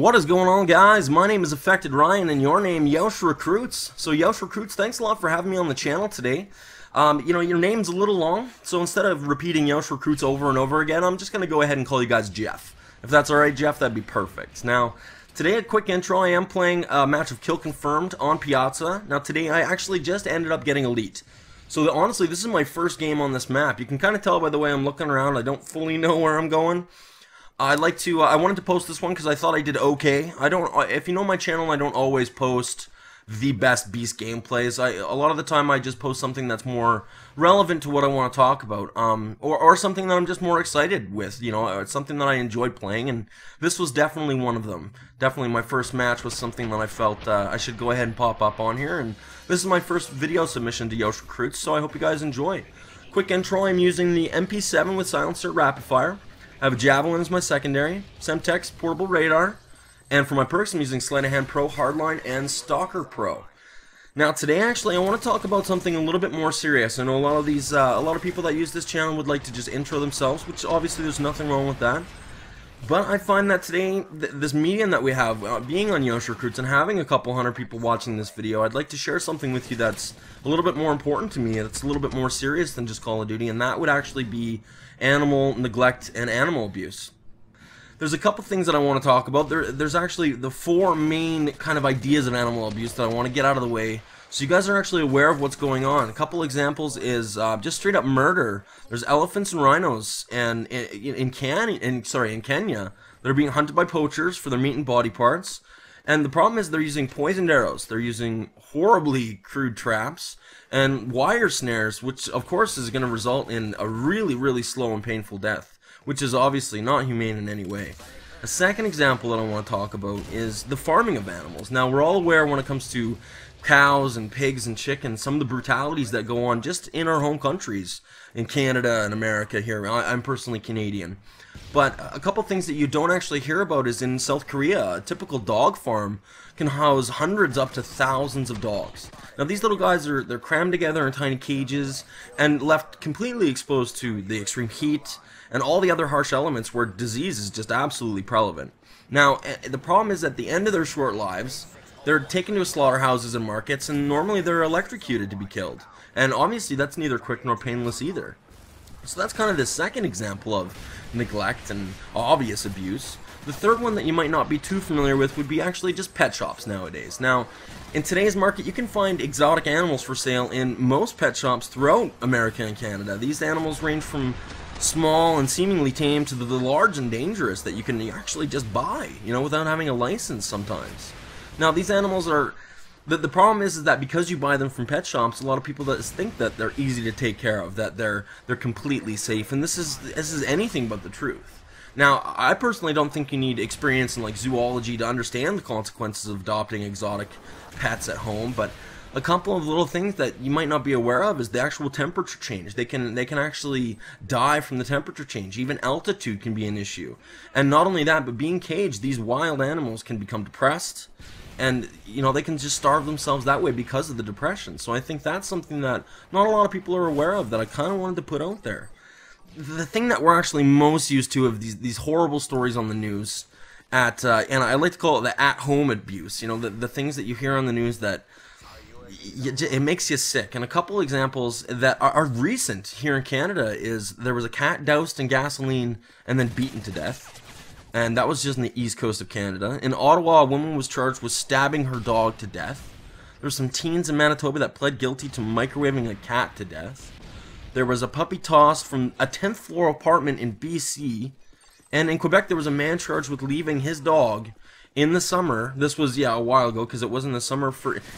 What is going on, guys? My name is AffectedRyan, and your name, Yeousch Recruits. So, Yeousch Recruits, thanks a lot for having me on the channel today. Your name's a little long, so instead of repeating Yeousch Recruits over and over again, I'm just going to go ahead and call you guys Jeff. If that's alright, Jeff, that'd be perfect. Now, today, a quick intro. I am playing a match of Kill Confirmed on Piazza. Now, today, I actually just ended up getting Elite. So, honestly, this is my first game on this map. You can kind of tell by the way I'm looking around. I don't fully know where I'm going. I wanted to post this one because I thought I did okay. If you know my channel, I don't always post the best beast gameplays. A lot of the time I just post something that's more relevant to what I want to talk about, or something that I'm just more excited with. You know, it's something that I enjoyed playing, and this was definitely one of them. Definitely my first match was something that I felt I should go ahead and pop up on here, and this is my first video submission to Yeousch Recruits, so I hope you guys enjoy. Quick intro, I'm using the MP7 with silencer rapid fire. I have a Javelin as my secondary, Semtex portable radar, and for my perks I'm using Sleight of Hand Pro, Hardline, and Stalker Pro. Now today actually I want to talk about something a little bit more serious. I know a lot of people that use this channel would like to just intro themselves, which obviously there's nothing wrong with that. But I find that today, this medium that we have, being on Yeousch Recruits and having a couple hundred people watching this video, I'd like to share something with you that's a little bit more important to me, that's a little bit more serious than just Call of Duty, and that would actually be animal neglect and animal abuse. There's a couple things that I want to talk about. There's actually the four main kind of ideas of animal abuse that I want to get out of the way, so you guys are actually aware of what's going on. A couple examples is just straight up murder. There's elephants and rhinos in Kenya that are being hunted by poachers for their meat and body parts. And the problem is they're using poisoned arrows. They're using horribly crude traps and wire snares, which of course is going to result in a really, really slow and painful death, which is obviously not humane in any way. A second example that I want to talk about is the farming of animals. Now, we're all aware when it comes to cows and pigs and chickens, some of the brutalities that go on just in our home countries, in Canada and America here. I'm personally Canadian. But a couple things that you don't actually hear about is in South Korea, a typical dog farm can house hundreds up to thousands of dogs. Now these little guys they're crammed together in tiny cages and left completely exposed to the extreme heat and all the other harsh elements where disease is just absolutely prevalent. Now the problem is at the end of their short lives, they're taken to slaughterhouses and markets, and normally they're electrocuted to be killed. And obviously that's neither quick nor painless either. So that's kind of the second example of neglect and obvious abuse. The third one that you might not be too familiar with would be actually just pet shops nowadays. Now, in today's market, you can find exotic animals for sale in most pet shops throughout America and Canada. These animals range from small and seemingly tame to the large and dangerous that you can actually just buy, you know, without having a license sometimes. Now, these animals are... The problem is that because you buy them from pet shops, a lot of people that think that they're easy to take care of, that they're completely safe, and this is anything but the truth. Now, I personally don't think you need experience in like zoology to understand the consequences of adopting exotic pets at home, but a couple of little things that you might not be aware of is the actual temperature change. They can actually die from the temperature change. Even altitude can be an issue. And not only that, but being caged, these wild animals can become depressed. And, you know, they can just starve themselves that way because of the depression. So I think that's something that not a lot of people are aware of that I kind of wanted to put out there. The thing that we're actually most used to of these horrible stories on the news, and I like to call it the at-home abuse, you know, the things that you hear on the news that it makes you sick. And a couple examples that are recent here in Canada is there was a cat doused in gasoline and then beaten to death. And that was just in the east coast of Canada. In Ottawa, a woman was charged with stabbing her dog to death. There were some teens in Manitoba that pled guilty to microwaving a cat to death. There was a puppy tossed from a 10th floor apartment in BC. And in Quebec, there was a man charged with leaving his dog in the summer. This was, yeah, a while ago because it was in the summer.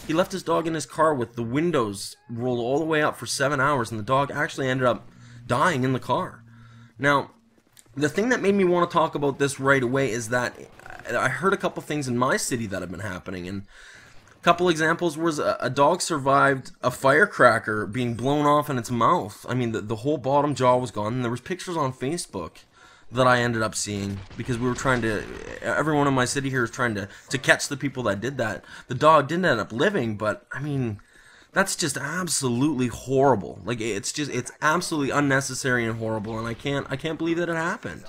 He left his dog in his car with the windows rolled all the way up for 7 hours. And the dog actually ended up dying in the car. Now, the thing that made me want to talk about this right away is that I heard a couple things in my city that have been happening, and a couple examples was a dog survived a firecracker being blown off in its mouth. I mean, the whole bottom jaw was gone, and there was pictures on Facebook that I ended up seeing because we were trying to, everyone in my city here is trying to catch the people that did that. The dog didn't end up living, but I mean, that's just absolutely horrible. Like, it's absolutely unnecessary and horrible, and I can't believe that it happened.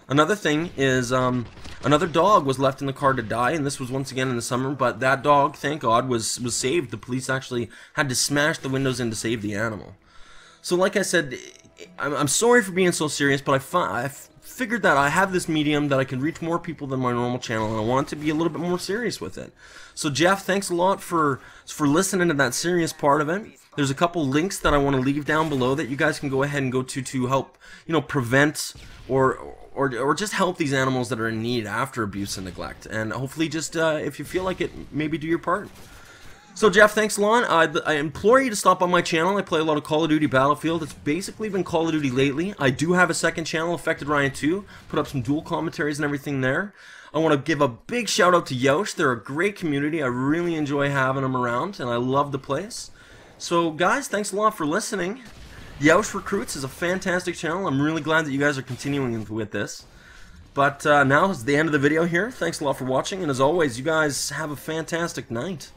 Another thing is, another dog was left in the car to die, and this was once again in the summer, but that dog, thank God, was saved. The police actually had to smash the windows in to save the animal. So like I said, I'm sorry for being so serious, but I figured that I have this medium that I can reach more people than my normal channel, and I want to be a little bit more serious with it. So Jeff, thanks a lot for listening to that serious part of it. There's a couple links that I want to leave down below that you guys can go ahead and go to help, you know, prevent or just help these animals that are in need after abuse and neglect. And hopefully just, if you feel like it, maybe do your part. So Jeff, thanks a lot. I implore you to stop on my channel. I play a lot of Call of Duty Battlefield. It's basically been Call of Duty lately. I do have a second channel, AffectedRyan 2. Put up some dual commentaries and everything there. I want to give a big shout out to Yeousch. They're a great community. I really enjoy having them around, and I love the place. So guys, thanks a lot for listening. Yeousch Recruits is a fantastic channel. I'm really glad that you guys are continuing with this. But now is the end of the video here. Thanks a lot for watching, and as always, you guys have a fantastic night.